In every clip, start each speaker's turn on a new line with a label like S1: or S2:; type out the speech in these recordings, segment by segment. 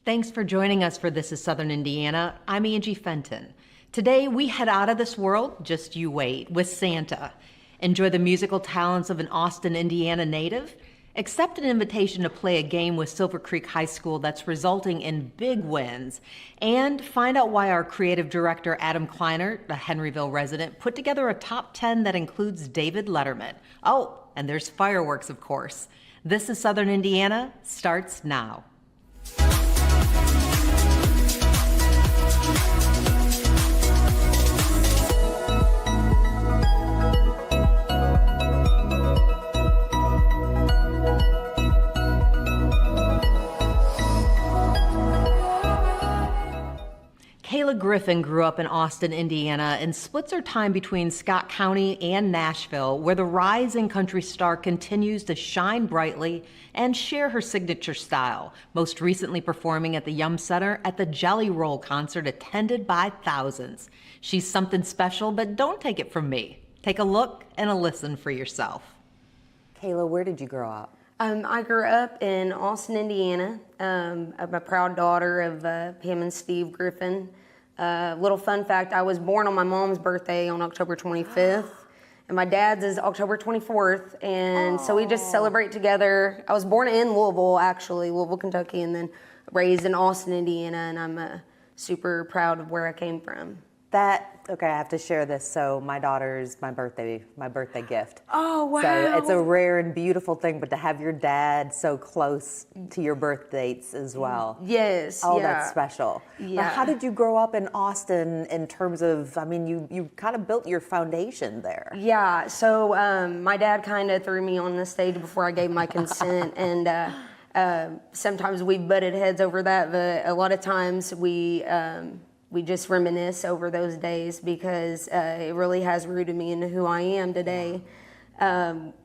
S1: Thanks for joining us for This is Southern Indiana. I'm Angie Fenton. Today we head out of this world, just you wait, with Santa. Enjoy the musical talents of an Austin, Indiana native. Accept an invitation to play a game with Silver Creek High School that's resulting in big wins. And find out why our creative director, Adam Kleinert, a Henryville resident, put together a top 10 that includes David Letterman. Oh, and there's fireworks, of course. This is Southern Indiana starts now. Kayla Griffin grew up in Austin, Indiana, and splits her time between Scott County and Nashville, where the rising country star continues to shine brightly and share her signature style, most recently performing at the Yum Center at the Jelly Roll concert attended by thousands. She's something special, but don't take it from me. Take a look and a listen for yourself.
S2: Kayla, where did you grow up?
S3: I grew up in Austin, Indiana. I'm a proud daughter of Pam and Steve Griffin. Little fun fact, I was born on my mom's birthday on October 25th, and my dad's is October 24th, and so we just celebrate together. I was born in Louisville, actually, Louisville, Kentucky, and then raised in Austin, Indiana, and I'm super proud of where I came from.
S2: Okay, I have to share this. So my daughter's my birthday gift.
S3: Oh, wow.
S2: So it's a rare and beautiful thing, but to have your dad so close to your birth dates as well.
S3: Yes,
S2: Oh,
S3: yeah.
S2: that's special.
S3: Yeah.
S2: Now, how did you grow up in Austin in terms of, I mean, you kind of built your foundation there.
S3: Yeah, so my dad kind of threw me on the stage before I gave my consent, and sometimes we butted heads over that, but a lot of times we just reminisce over those days because it really has rooted me into who I am today.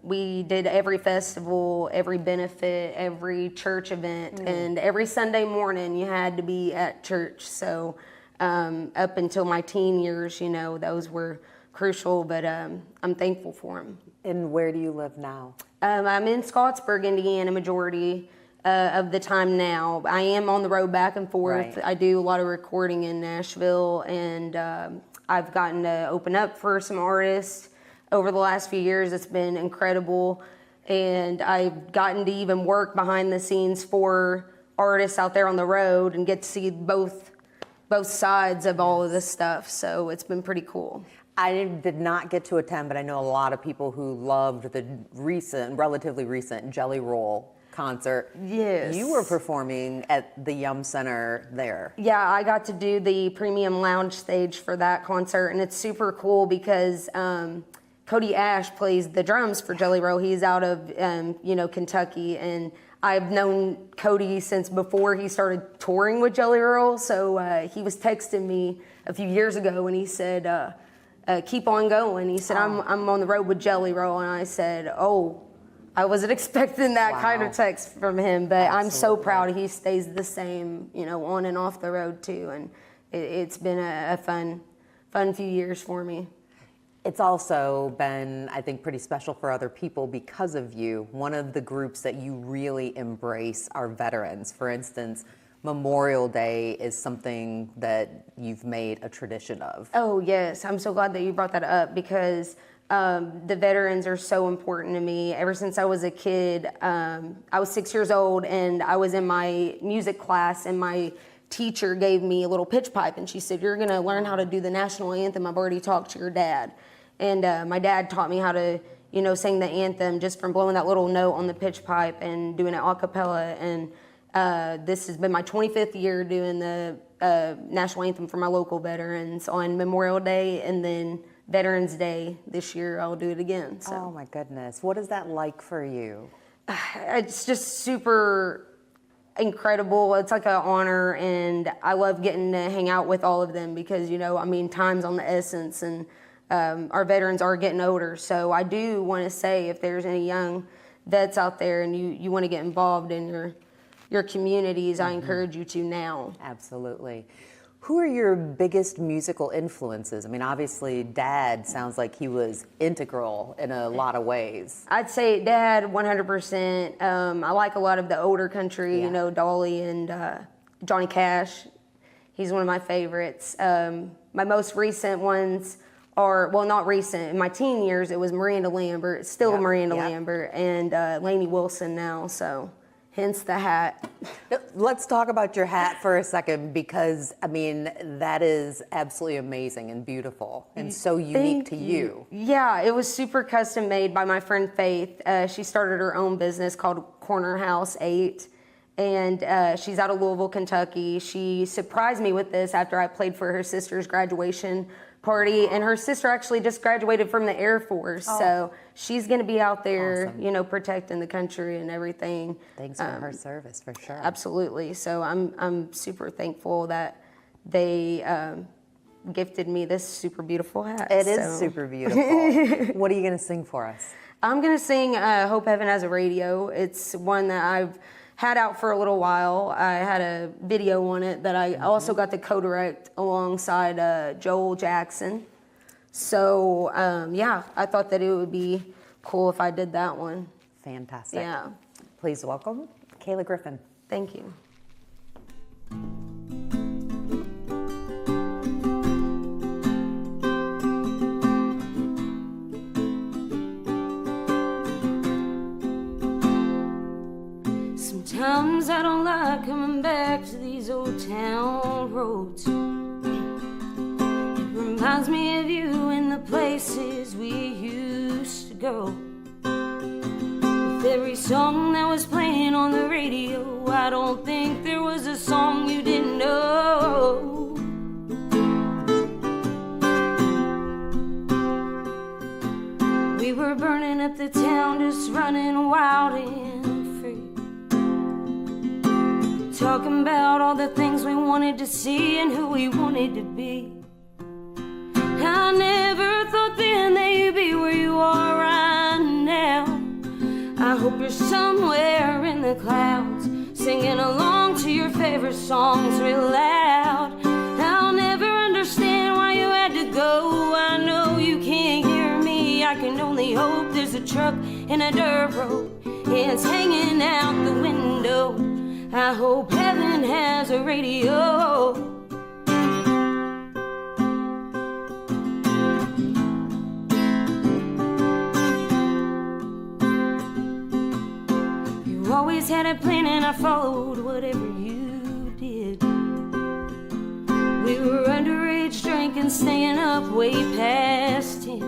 S3: We did every festival, every benefit, every church event, and every Sunday morning you had to be at church. So up until my teen years, you know, those were crucial, but I'm thankful for them.
S2: And where do you live now?
S3: I'm in Scottsburg, Indiana, majority of the time now. I am on the road back and forth.
S2: Right.
S3: I do a lot of recording in Nashville, and I've gotten to open up for some artists over the last few years. It's been incredible, and I've gotten to even work behind the scenes for artists out there on the road and get to see both sides of all of this stuff, so it's been pretty cool.
S2: I did not get to attend, but I know a lot of people who loved the relatively recent Jelly Roll concert.
S3: Yes.
S2: You were performing at the Yum Center there.
S3: Yeah, I got to do the premium lounge stage for that concert, and it's super cool because Cody Ash plays the drums for Jelly Roll. He's out of Kentucky, and I've known Cody since before he started touring with Jelly Roll. So he was texting me a few years ago, and he said, "Keep on going." He said, "I'm on the road with Jelly Roll," and I said, "Oh." I wasn't expecting that kind of text from him, but Absolutely. I'm so proud he stays the same, on and off the road too, and it's been a fun few years for me.
S2: It's also been, I think, pretty special for other people because of you. One of the groups that you really embrace are veterans. For instance, Memorial Day is something that you've made a tradition of.
S3: Oh yes, I'm so glad that you brought that up because the veterans are so important to me. Ever since I was a kid, I was 6 years old, and I was in my music class, and my teacher gave me a little pitch pipe, and she said, "You're gonna learn how to do the national anthem. I've already talked to your dad." And my dad taught me how to, sing the anthem just from blowing that little note on the pitch pipe and doing it a cappella. And this has been my 25th year doing the national anthem for my local veterans on Memorial Day, and then Veterans Day this year, I'll do it again. So.
S2: Oh my goodness. What is that like for you?
S3: It's just super incredible. It's like an honor, and I love getting to hang out with all of them because, time's on the essence, and our veterans are getting older. So I do want to say if there's any young vets out there and you want to get involved in your communities, I encourage you to now.
S2: Absolutely. Who are your biggest musical influences? I mean, obviously, Dad sounds like he was integral in a lot of ways.
S3: I'd say Dad, 100%. I like a lot of the older country, Dolly and Johnny Cash. He's one of my favorites. My most recent ones are, well, not recent. In my teen years, it was Miranda Lambert, still Miranda Lambert, and Lainey Wilson now, so hence the hat.
S2: Let's talk about your hat for a second, because, I mean, that is absolutely amazing and beautiful and so unique to you.
S3: Yeah, it was super custom made by my friend Faith. She started her own business called Corner House 8. And she's out of Louisville, Kentucky. She surprised me with this after I played for her sister's graduation party. And her sister actually just graduated from the Air Force. So she's going to be out there, you know, protecting the country and everything.
S2: Thanks for her service, for sure.
S3: Absolutely. So I'm super thankful that they gifted me this super beautiful hat.
S2: It is super beautiful. What are you going to sing for us?
S3: I'm going to sing Hope Heaven Has a Radio. It's one that I've had out for a little while. I had a video on it that I also got to co-direct alongside Joel Jackson. So yeah, I thought that it would be cool if I did that one.
S2: Fantastic.
S3: Yeah.
S2: Please welcome Kayla Griffin.
S3: Thank you. Sometimes I don't like coming back to these old town roads. It reminds me of you and the places we used to go. With every song that was playing on the radio, I don't think there was a song you didn't know. We were burning up the town, just running wild and talking about all the things we wanted to see and who we wanted to be. I never thought then that you'd be where you are right now. I hope you're somewhere in the clouds, singing along to your favorite songs real loud. I'll never understand why you had to go. I know you can't hear me. I can only hope there's a truck in a dirt road, and it's hanging out the window. I hope heaven has a radio. You always had a plan and I followed whatever you did. We were underage drinking, staying up way past 10.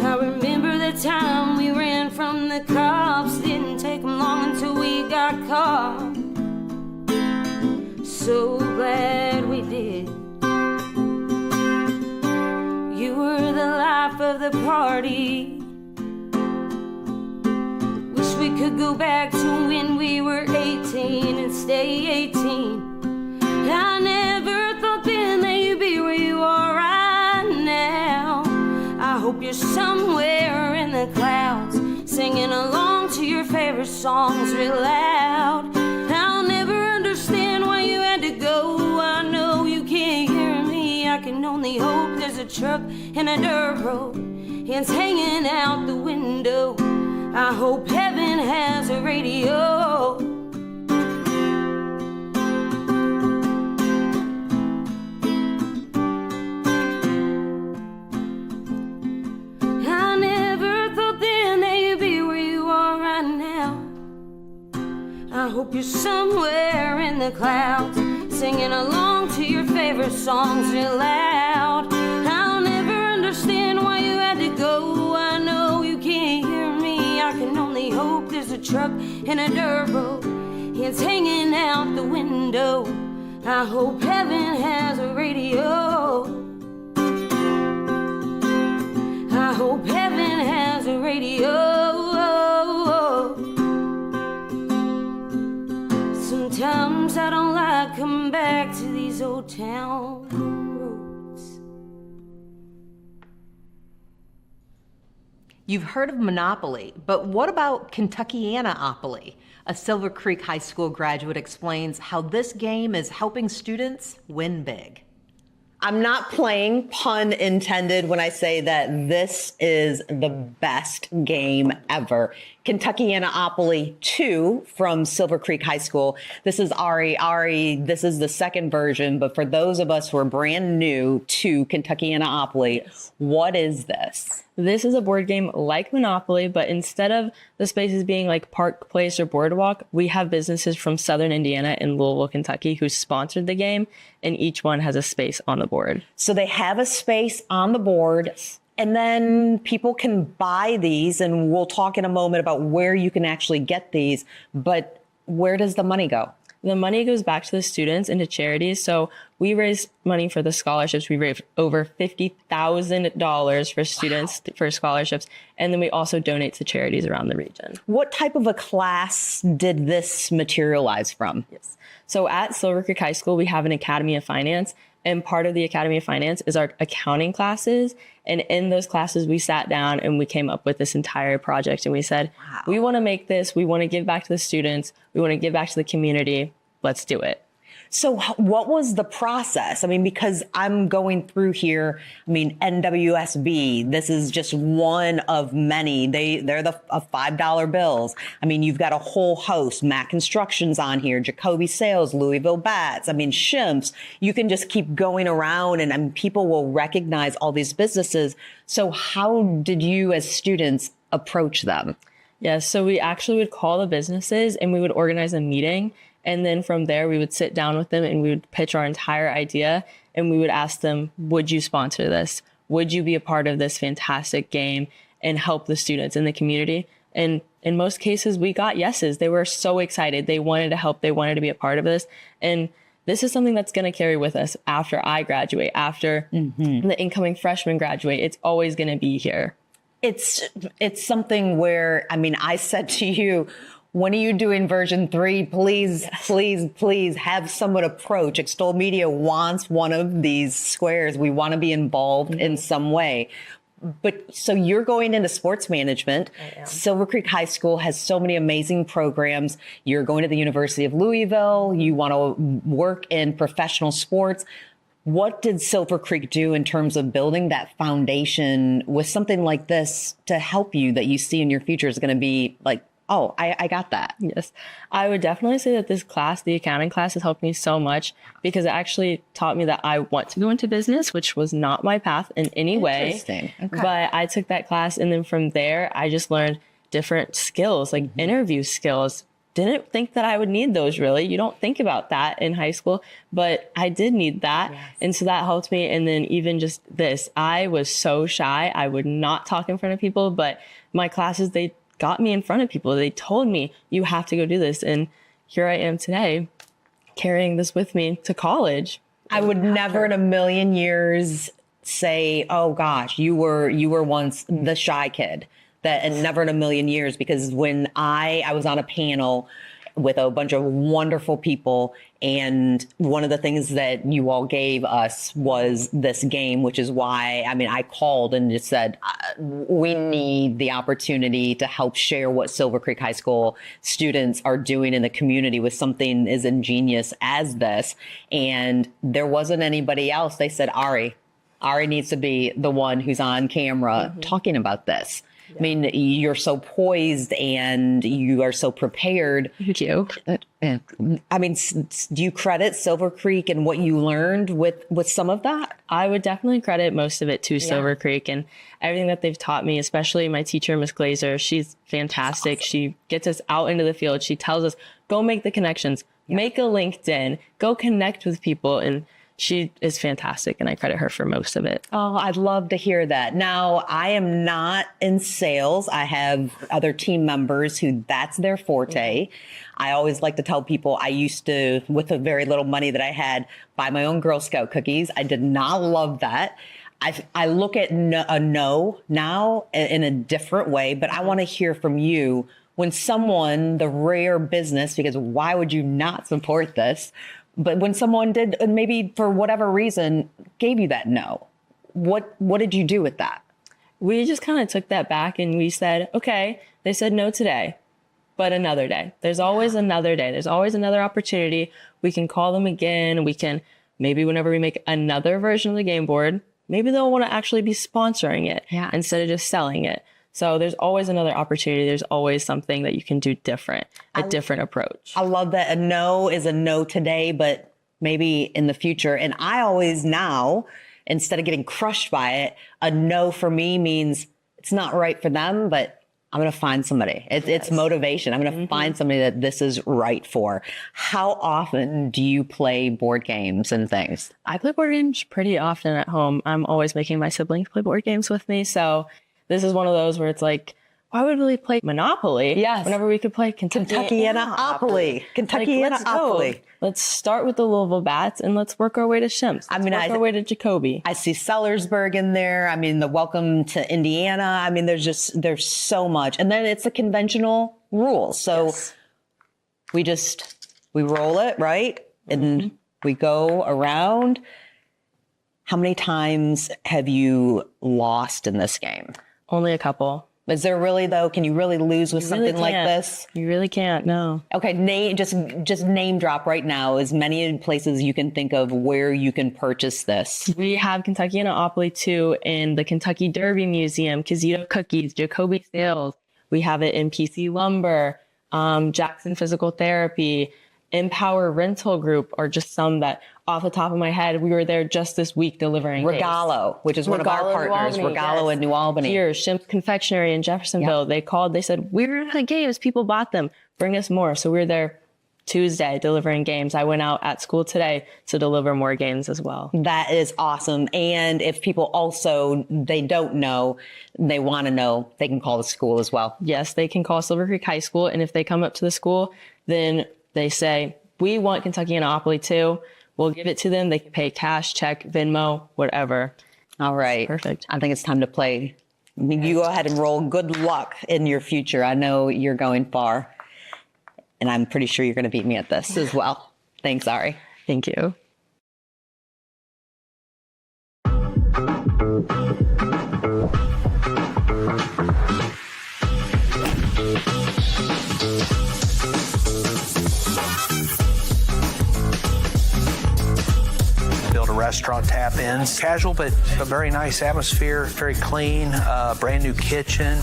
S3: I remember the time we ran from the cops. Didn't take them long until we got caught. So glad we did. You were the life of the party. Wish we could go back to when we were 18 and stay 18. I never thought then that you'd be where you are right now. I hope you're somewhere in the clouds, singing along to your favorite songs real loud. I'll never understand why you had to go. I know you can't hear me. I can only hope there's a truck in a dirt road, and it's hanging out the window. I hope heaven has a radio. I hope you're somewhere in the clouds, singing along to your favorite songs real loud. I'll never understand why you had to go. I know you can't hear me. I can only hope there's a truck in a dirt road, it's hanging out the window. I hope heaven has a radio. I hope heaven has a radio. Sometimes I don't like coming back to these old town roads.
S1: You've heard of Monopoly, but what about Kentuckiana-opoly? A Silver Creek High School graduate explains how this game is helping students win big.
S4: I'm not playing, pun intended, when I say that this is the best game ever. Kentuckianaopoly 2 from Silver Creek High School. This is Ari. Ari, this is the second version, but for those of us who are brand new to Kentuckianaopoly, what is this?
S5: This is a board game like Monopoly, but instead of the spaces being like Park Place or Boardwalk, we have businesses from Southern Indiana and Louisville, Kentucky who sponsored the game, and each one has a space on the board.
S4: So they have a space on the board.
S5: Yes.
S4: And then people can buy these, and we'll talk in a moment about where you can actually get these. But where does the money go?
S5: The money goes back to the students and to charities. So we raise money for the scholarships. We raised over $50,000 for students for scholarships. And then we also donate to charities around the region.
S4: What type of a class did this materialize from?
S5: Yes. So at Silver Creek High School, we have an Academy of Finance. And part of the Academy of Finance is our accounting classes. And in those classes, we sat down and we came up with this entire project. And we said, we want to make this. We want to give back to the students. We want to give back to the community. Let's do it.
S4: So what was the process? I mean, because I'm going through here, I mean, NWSB, this is just one of many. They're the $5 bills. I mean, you've got a whole host, Mac Constructions on here, Jacoby Sales, Louisville Bats, I mean, Shimps. You can just keep going around and people will recognize all these businesses. So how did you as students approach them?
S5: Yes. So we actually would call the businesses and we would organize a meeting. And then from there, we would sit down with them and we would pitch our entire idea. And we would ask them, would you sponsor this? Would you be a part of this fantastic game and help the students in the community? And in most cases, we got yeses. They were so excited. They wanted to help. They wanted to be a part of this. And this is something that's going to carry with us after I graduate, after the incoming freshmen graduate. It's always going to be here.
S4: It's something where, I mean, I said to you, when are you doing version 3? Please, please, please have someone approach. Extol Media wants one of these squares. We want to be involved in some way. But so you're going into sports management. Silver Creek High School has so many amazing programs. You're going to the University of Louisville. You want to work in professional sports. What did Silver Creek do in terms of building that foundation with something like this to help you that you see in your future is going to be like, oh, I got that.
S5: Yes. I would definitely say that this class, the accounting class, has helped me so much because it actually taught me that I want to go into business, which was not my path in any way.
S4: Interesting. Okay.
S5: But I took that class. And then from there, I just learned different skills, like interview skills. Didn't think that I would need those really. You don't think about that in high school, but I did need that. Yes. And so that helped me. And then even just this, I was so shy. I would not talk in front of people, but my classes, they got me in front of people. They told me, you have to go do this. And here I am today, carrying this with me to college.
S4: I would never in a million years say, oh gosh, you were once the shy kid. That, and never in a million years, because when I was on a panel with a bunch of wonderful people, and one of the things that you all gave us was this game, which is why, I mean, I called and just said, we need the opportunity to help share what Silver Creek High School students are doing in the community with something as ingenious as this. And there wasn't anybody else. They said, Ari needs to be the one who's on camera talking about this. I mean, you're so poised and you are so prepared.
S5: Thank you.
S4: I mean, do you credit Silver Creek and what you learned with some of that?
S5: I would definitely credit most of it to Silver Creek and everything that they've taught me, especially my teacher, Miss Glazer. She's fantastic. Awesome. She gets us out into the field. She tells us, go make the connections, make a LinkedIn, go connect with people. And she is fantastic, and I credit her for most of it.
S4: Oh, I'd love to hear that. Now, I am not in sales. I have other team members who that's their forte. I always like to tell people I used to, with the very little money that I had, buy my own Girl Scout cookies. I did not love that. I look at a no now in a different way, but I want to hear from you when someone, the rare business, because why would you not support this? But when someone did, maybe for whatever reason, gave you that no, what did you do with that?
S5: We just kind of took that back and we said, okay, they said no today, but another day. There's always another day. There's always another opportunity. We can call them again. We can maybe whenever we make another version of the game board, maybe they'll want to actually be sponsoring it instead of just selling it. So there's always another opportunity. There's always something that you can do different, a different approach.
S4: I love that a no is a no today, but maybe in the future. And I always now, instead of getting crushed by it, a no for me means it's not right for them, but I'm going to find somebody. It's motivation. I'm going to find somebody that this is right for. How often do you play board games and things?
S5: I play board games pretty often at home. I'm always making my siblings play board games with me. So this is one of those where it's like, why would we play Monopoly whenever we could play
S4: Kentuckianapoly? Kentuckianapoly.
S5: Let's start with the Louisville Bats and let's work our way to Shimps. Work our way to Jacoby.
S4: I see Sellersburg in there. I mean, the Welcome to Indiana. I mean, there's so much. And then it's the conventional rules. So we roll it, right? And we go around. How many times have you lost in this game?
S5: Only a couple.
S4: Is there really, though? Can you really lose with something like this?
S5: You really can't, no.
S4: Okay, just name drop right now as many places you can think of where you can purchase this.
S5: We have Kentuckianapoly too in the Kentucky Derby Museum, Kizito Cookies, Jacoby Sales. We have it in PC Lumber, Jackson Physical Therapy, Empower Rental Group are just some that off the top of my head, we were there just this week delivering
S4: Regalo, which is one of our partners, Regalo in New Albany.
S5: Here, Shimp Confectionery in Jeffersonville. They called, they said, we're out of games. People bought them. Bring us more. So we were there Tuesday delivering games. I went out at school today to deliver more games as well.
S4: That is awesome. And if people also, they don't know, they want to know, they can call the school as well.
S5: Yes, they can call Silver Creek High School. And if they come up to the school, then they say, we want Kentuckianapoly too. We'll give it to them. They can pay cash, check, Venmo, whatever.
S4: All right.
S5: Perfect.
S4: I think it's time to play. You go ahead and roll. Good luck in your future. I know you're going far. And I'm pretty sure you're going to beat me at this as well. Thanks, Ari.
S5: Thank you.
S6: Build a restaurant tap-ins. Casual, but a very nice atmosphere, very clean, brand new kitchen.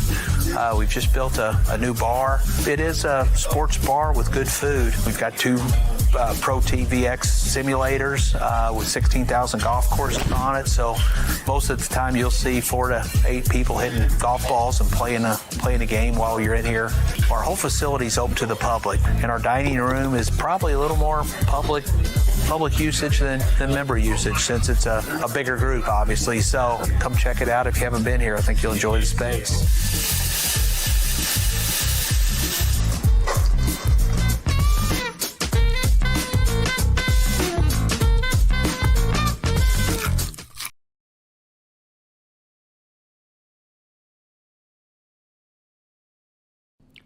S6: We've just built a new bar. It is a sports bar with good food. We've got two Pro TVX simulators with 16,000 golf courses on it. So most of the time you'll see 4 to 8 people hitting golf balls and playing a game while you're in here. Our whole facility is open to the public, and our dining room is probably a little more public usage than member usage, since it's a bigger group, obviously. So come check it out if you haven't been here. I think you'll enjoy the space.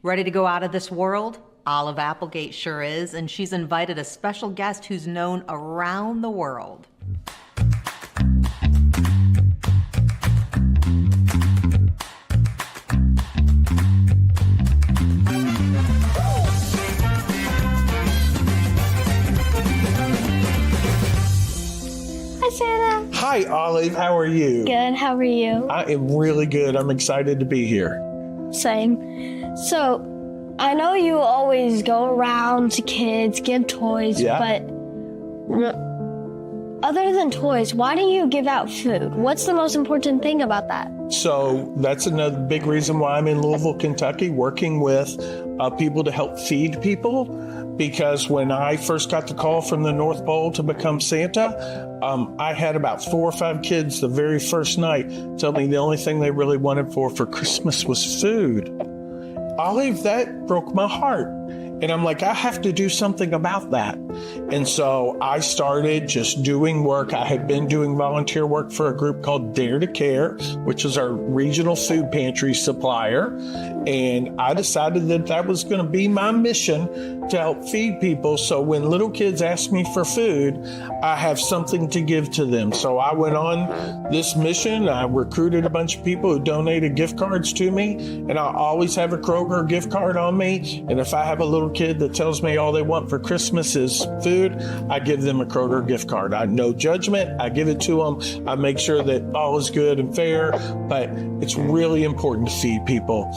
S1: Ready to go out of this world? Olive Applegate sure is, and she's invited a special guest who's known around the world.
S7: Hi, Santa.
S8: Hi, Olive. How are you?
S7: Good. How are you?
S8: I am really good. I'm excited to be here.
S7: Same. So, I know you always go around to kids, give toys, but other than toys, why do you give out food? What's the most important thing about that?
S8: So that's another big reason why I'm in Louisville, Kentucky, working with people to help feed people. Because when I first got the call from the North Pole to become Santa, I had about 4 or 5 kids the very first night tell me the only thing they really wanted for Christmas was food. Olive, that broke my heart. And I'm like, I have to do something about that. And so I started just doing work. I had been doing volunteer work for a group called Dare to Care, which is our regional food pantry supplier. And I decided that that was going to be my mission, to help feed people. So when little kids ask me for food, I have something to give to them. So I went on this mission. I recruited a bunch of people who donated gift cards to me, and I always have a Kroger gift card on me. And if I have a little kid that tells me all they want for Christmas is food, I give them a Kroger gift card. I no judgment. I give it to them. I make sure that all is good and fair, but it's really important to feed people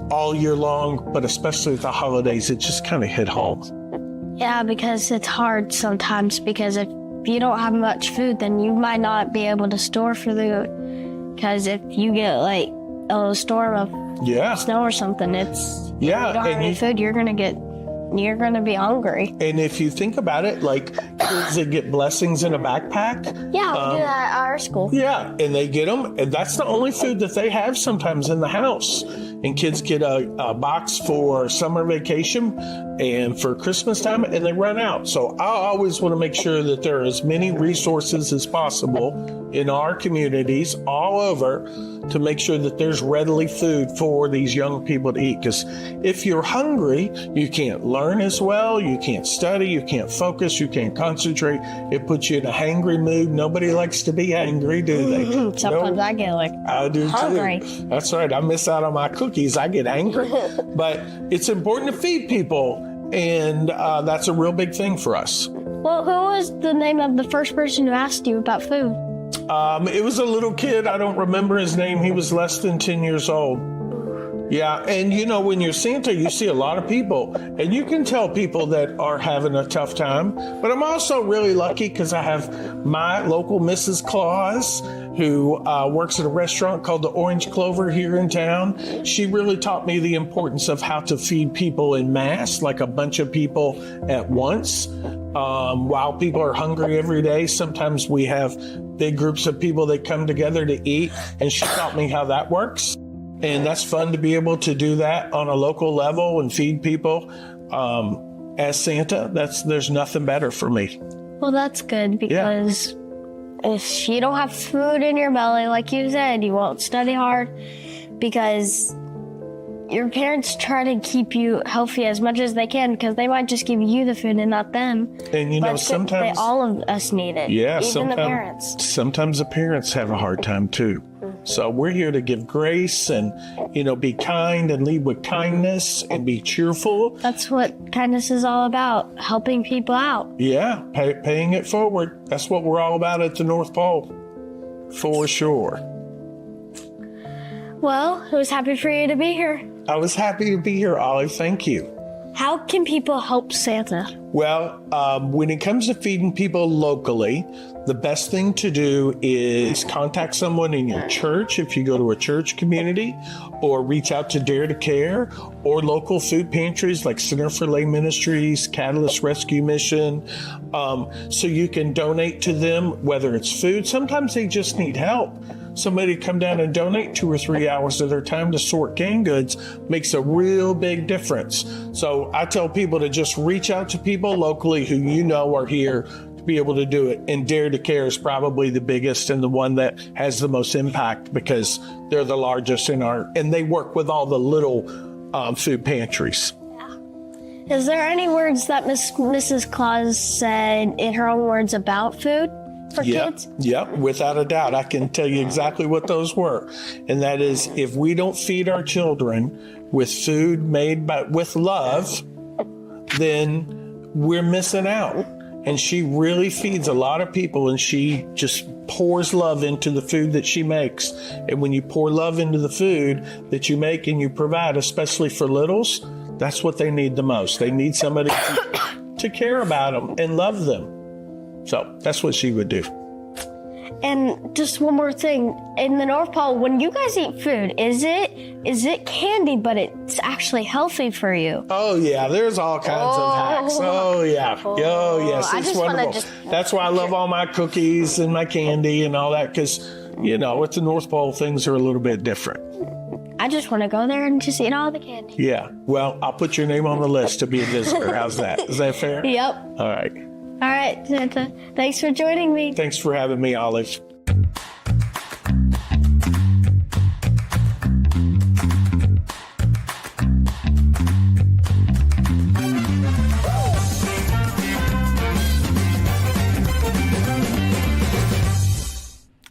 S8: all year long, but especially at the holidays. It just kind of hit home.
S7: Yeah, because it's hard sometimes, because if you don't have much food, then you might not be able to store food. Because if you get like a storm of snow or something, it's you don't have any food, you're gonna be hungry.
S8: And if you think about it, like kids that get blessings in a backpack.
S7: Yeah, we do that at our school.
S8: Yeah, and they get them, and that's the only food that they have sometimes in the house. And kids get a box for summer vacation and for Christmas time, and they run out. So I always want to make sure that there are as many resources as possible in our communities all over to make sure that there's readily food for these young people to eat. Because if you're hungry, you can't learn as well, you can't study, you can't focus, you can't concentrate. It puts you in a hangry mood. Nobody likes to be angry, do they?
S7: Sometimes I get like
S8: I do
S7: hungry.
S8: Too. That's right. I miss out on my cookies. I get angry. But it's important to feed people, and that's a real big thing for us.
S7: Well, who was the name of the first person who asked you about food?
S8: It was a little kid. I don't remember his name. He was less than 10 years old. Yeah, and you know, when you're Santa, you see a lot of people, and you can tell people that are having a tough time. But I'm also really lucky because I have my local Mrs. Claus, who works at a restaurant called the Orange Clover here in town. She really taught me the importance of how to feed people in mass, like a bunch of people at once. While people are hungry every day, sometimes we have big groups of people that come together to eat, and she taught me how that works. And that's fun to be able to do that on a local level and feed people. As Santa, there's nothing better for me.
S7: Well, that's good, because if you don't have food in your belly, like you said, you won't study hard, because your parents try to keep you healthy as much as they can, because they might just give you the food and not them.
S8: And you know, sometimes
S7: all of us need it.
S8: Yeah,
S7: even the parents.
S8: Sometimes the parents have a hard time too. So we're here to give grace and, you know, be kind and lead with kindness and be cheerful.
S7: That's what kindness is all about, helping people out.
S8: Yeah, paying it forward. That's what we're all about at the North Pole, for sure.
S7: Well, I was happy for you to be here.
S8: I was happy to be here, Olive. Thank you.
S7: How can people help Santa?
S8: Well, when it comes to feeding people locally, the best thing to do is contact someone in your church if you go to a church community, or reach out to Dare to Care or local food pantries like Center for Lay Ministries, Catalyst Rescue Mission, so you can donate to them, whether it's food. Sometimes they just need help. Somebody come down and donate 2 or 3 hours of their time to sort canned goods makes a real big difference. So I tell people to just reach out to people locally who you know are here to be able to do it. And Dare to Care is probably the biggest and the one that has the most impact, because they're the largest and they work with all the little food pantries.
S7: Is there any words that Mrs. Claus said in her own words about food for kids?
S8: Yep, without a doubt. I can tell you exactly what those were. And that is, if we don't feed our children with food made with love, then we're missing out. And she really feeds a lot of people, and she just pours love into the food that she makes. And when you pour love into the food that you make and you provide, especially for littles, that's what they need the most. They need somebody to care about them and love them. So that's what she would do.
S7: And just one more thing. In the North Pole, when you guys eat food, is it candy, but it's actually healthy for you?
S8: Oh, yeah. There's all kinds of hacks. Oh, yeah. Oh, yes. It's wonderful. That's why I love all my cookies and my candy and all that, because, you know, at the North Pole, things are a little bit different.
S7: I just want to go there and just eat all the candy.
S8: Yeah. Well, I'll put your name on the list to be a visitor. How's that? Is that fair?
S7: Yep.
S8: All right.
S7: All right, Santa. Thanks for joining me.
S8: Thanks for having me, Olive.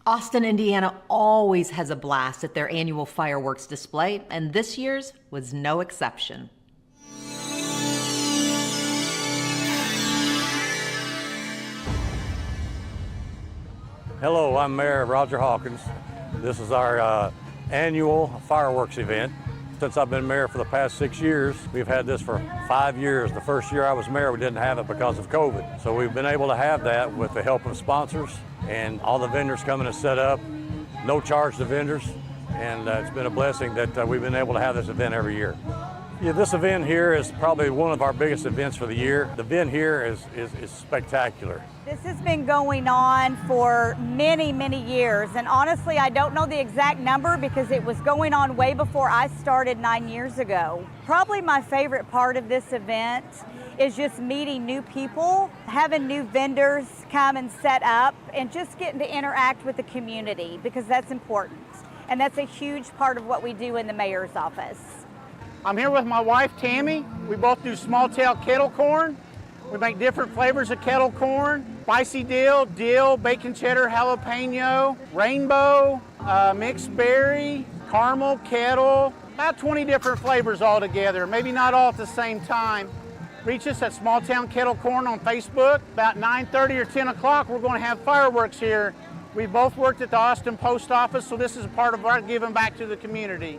S1: Austin, Indiana always has a blast at their annual fireworks display, and this year's was no exception.
S9: Hello, I'm Mayor Roger Hawkins. This is our annual fireworks event. Since I've been mayor for the past 6 years, we've had this for 5 years. The first year I was mayor, we didn't have it because of COVID. So we've been able to have that with the help of sponsors and all the vendors coming to set up, no charge to vendors, and it's been a blessing that we've been able to have this event every year. Yeah, this event here is probably one of our biggest events for the year. The event here is spectacular.
S10: This has been going on for many, many years, and honestly, I don't know the exact number because it was going on way before I started 9 years ago. Probably my favorite part of this event is just meeting new people, having new vendors come and set up, and just getting to interact with the community because that's important. And that's a huge part of what we do in the mayor's office.
S11: I'm here with my wife, Tammy. We both do small-tail kettle corn. We make different flavors of kettle corn: spicy dill, bacon cheddar, jalapeno, rainbow, mixed berry, caramel, kettle, about 20 different flavors all together, maybe not all at the same time. Reach us at Small Town Kettle Corn on Facebook. About 9:30 or 10 o'clock, we're going to have fireworks here. We both worked at the Austin Post Office, so this is a part of our giving back to the community.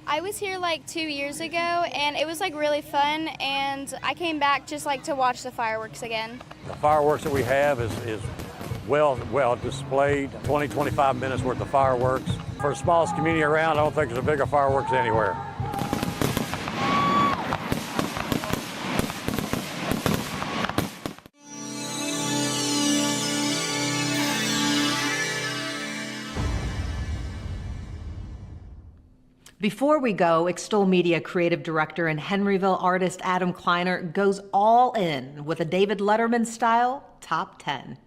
S12: I was here like 2 years ago, and it was like really fun, and I came back just like to watch the fireworks again.
S9: The fireworks that we have is well displayed, 20-25 minutes worth of fireworks. For the smallest community around, I don't think there's a bigger fireworks anywhere.
S1: Before we go, Extol Media creative director and Henryville artist Adam Kleinert goes all in with a David Letterman style top 10.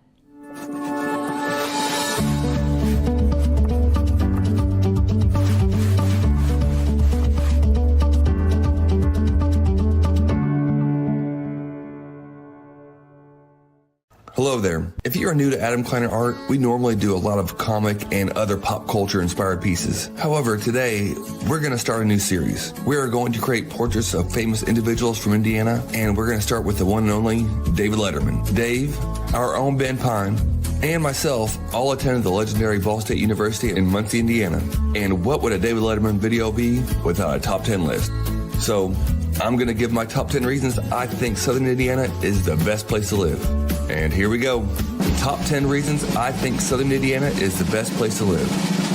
S13: Hello there. If you are new to Adam Kleinert Art, we normally do a lot of comic and other pop culture inspired pieces. However, today we're going to start a new series. We are going to create portraits of famous individuals from Indiana, and we're going to start with the one and only David Letterman. Dave, our own Ben Pine, and myself all attended the legendary Ball State University in Muncie, Indiana. And what would a David Letterman video be without a top 10 list? So I'm going to give my top 10 reasons I think Southern Indiana is the best place to live. And here we go. The top 10 reasons I think Southern Indiana is the best place to live.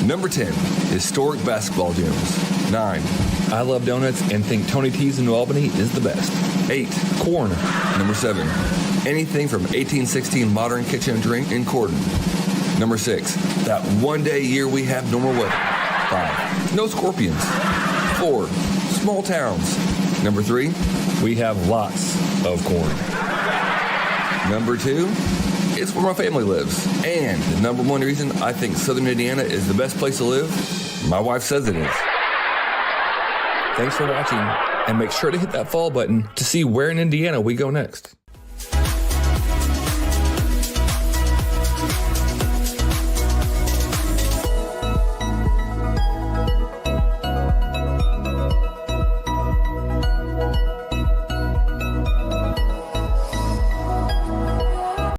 S13: Number 10, historic basketball gyms. 9, I love donuts and think Tony T's in New Albany is the best. 8, corn. Number 7, anything from 1816 modern kitchen and drink in Corden. Number 6, that one day a year we have normal weather. 5, no scorpions. 4, small towns. Number 3, we have lots of corn. Number 2, it's where my family lives. And the number 1 reason I think Southern Indiana is the best place to live, my wife says it is. Thanks for watching, and make sure to hit that follow button to see where in Indiana we go next.